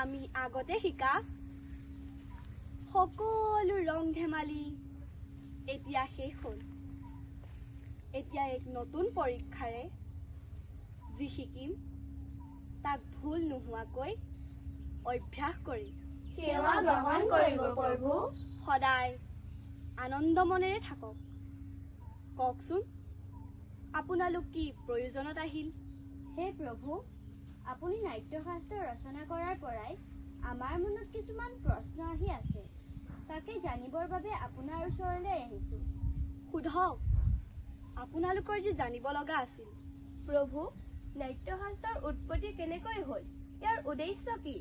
আমি আগতে শিকা সকলো ৰং ধেমালি এতিয়া শেষ হ'ল। এতিয়া এক নতুন পৰীক্ষাৰে যি শিকিম তাক ভুল নোহোৱাকৈ অভ্যাস কৰি সেৱা গ্ৰহণ কৰিব প্ৰভু। সদায় আনন্দ মনেৰে থাকক। কওকচোন, আপোনালোক কি প্ৰয়োজনত আহিল? হে প্ৰভু, আপুনি নাট্যশাস্ত্ৰ ৰচনা কৰাৰ পৰাই আমাৰ মনত কিছুমান প্ৰশ্ন আহি আছে। তাকে জানিবৰ বাবে আপোনাৰ ওচৰলৈ আহিছোঁ। সোধক, আপোনালোকৰ যি জানিব লগা আছিল। প্ৰভু, নাট্যশাস্ত্ৰৰ উৎপত্তি কেনেকৈ হ'ল? ইয়াৰ উদ্দেশ্য কি?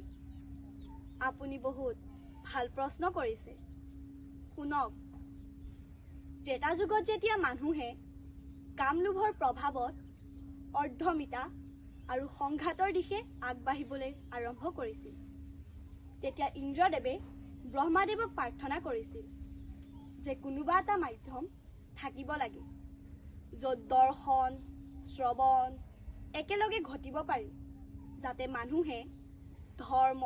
আপুনি বহুত ভাল প্ৰশ্ন কৰিছে। শুনক, ত্ৰেতা যুগত যেতিয়া মানুহে কামলোভৰ প্ৰভাৱত অৰ্ধমিতা আৰু সংঘাতৰ দিশে আগবাঢ়িবলৈ আৰম্ভ কৰিছিল, তেতিয়া ইন্দ্ৰদেৱে ব্ৰহ্মাদেৱক প্ৰাৰ্থনা কৰিছিল যে কোনোবা এটা মাধ্যম থাকিব লাগে য'ত দৰ্শন শ্ৰৱণ একেলগে ঘটিব পাৰি, যাতে মানুহে ধৰ্ম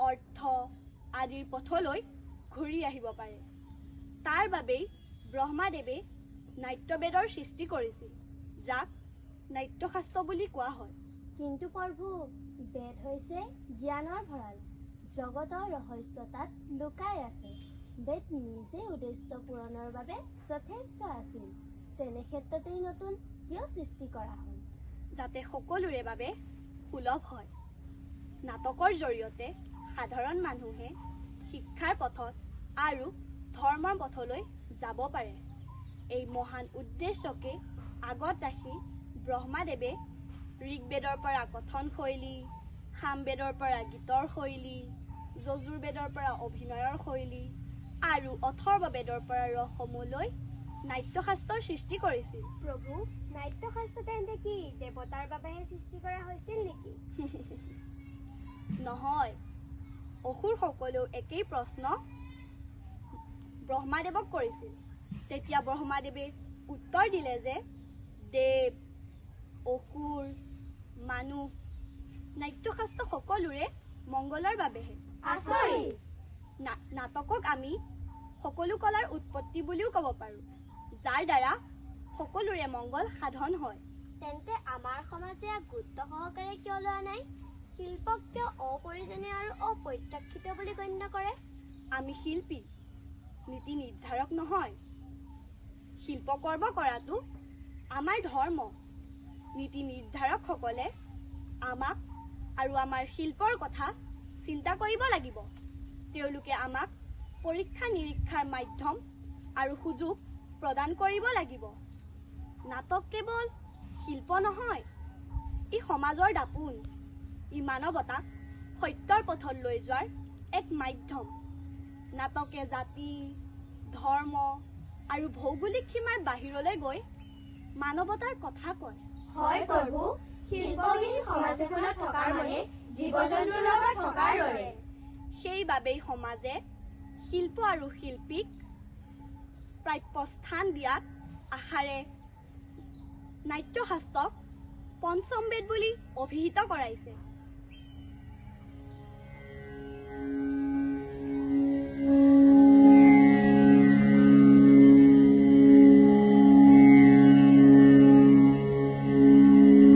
অৰ্থ আদিৰ পথলৈ ঘূৰি আহিব পাৰে। তাৰ বাবেই ব্ৰহ্মাদেৱে নাট্যবেদৰ সৃষ্টি কৰিছিল, যাক নাট্যশাস্ত্ৰ বুলি কোৱা হয়। কিন্তু প্ৰভু, বেদ হৈছে জ্ঞানৰ ভঁৰাল। জগতৰ ৰহস্য তাত লুকাই আছে। বেদ নিজে উদ্দেশ্য পূৰণৰ বাবে যথেষ্ট আছিল। তেনে ক্ষেত্ৰতেই নতুন কিয় সৃষ্টি কৰা হ'ল? যাতে সকলোৰে বাবে সুলভ হয়। নাটকৰ জৰিয়তে সাধাৰণ মানুহে শিক্ষাৰ পথত আৰু ধৰ্মৰ পথলৈ যাব পাৰে। এই মহান উদ্দেশ্যকে আগত ৰাখি ব্ৰহ্মাদেৱে ঋগ্বেদৰ পৰা কথন শৈলী, সামবেদৰ পৰা গীতৰ শৈলী, যজুৰ্বেদৰ পৰা অভিনয়ৰ শৈলী আৰু অথৰ্ববেদৰ পৰা ৰসসমূহলৈ নাট্যশাস্ত্ৰৰ সৃষ্টি কৰিছিল। প্ৰভু, নাট্যশাস্ত্ৰ তেন্তে কি দেৱতাৰ বাবেহে সৃষ্টি কৰা হৈছিল নেকি? নহয়, অসুৰ সকলেও একেই প্ৰশ্ন ব্ৰহ্মাদেৱক কৰিছিল। তেতিয়া ব্ৰহ্মাদেৱে উত্তৰ দিলে যে দেৱ অসুৰ মানুহ নাট্যশাস্ত্ৰ সকলোৰে মংগলৰ বাবেহে। আচৰিত! নাটকক আমি সকলো কলাৰ উৎপত্তি বুলিও ক'ব পাৰোঁ, যাৰ দ্বাৰা সকলোৰে মংগল সাধন হয়। তেন্তে আমাৰ সমাজে ইয়াক গুৰুত্ব সহকাৰে কিয় লোৱা নাই? শিল্পক কিয় অপ্ৰয়োজনীয় আৰু অপ্ৰত্যাশিত বুলি গণ্য কৰে? আমি শিল্পী, নীতি নিৰ্ধাৰক নহয়। শিল্পকৰ্ম কৰাটো আমাৰ ধৰ্ম। নীতি নিৰ্ধাৰকসকলে আমাক আৰু আমাৰ শিল্পৰ কথা চিন্তা কৰিব লাগিব। তেওঁলোকে আমাক পৰীক্ষা নিৰীক্ষাৰ মাধ্যম আৰু সুযোগ প্ৰদান কৰিব লাগিব। নাটক কেৱল শিল্প নহয়, ই সমাজৰ দাপোন। ই মানৱতাক সত্যৰ পথত লৈ যোৱাৰ এক মাধ্যম। নাটকে জাতি ধৰ্ম আৰু ভৌগোলিক সীমাৰ বাহিৰলৈ গৈ মানৱতাৰ কথা কয়। হয় প্ৰভু, শিল্পহীন সমাজ এখনত থকাৰ মানে জীৱ-জন্তুৰ লগত থকাৰ দৰে। সেইবাবেই সমাজে শিল্প আৰু শিল্পীক প্ৰাপ্য স্থান দিয়াত আশাৰে নাট্যশাস্ত্ৰক পঞ্চম বেদ বুলি অভিহিত কৰাইছে।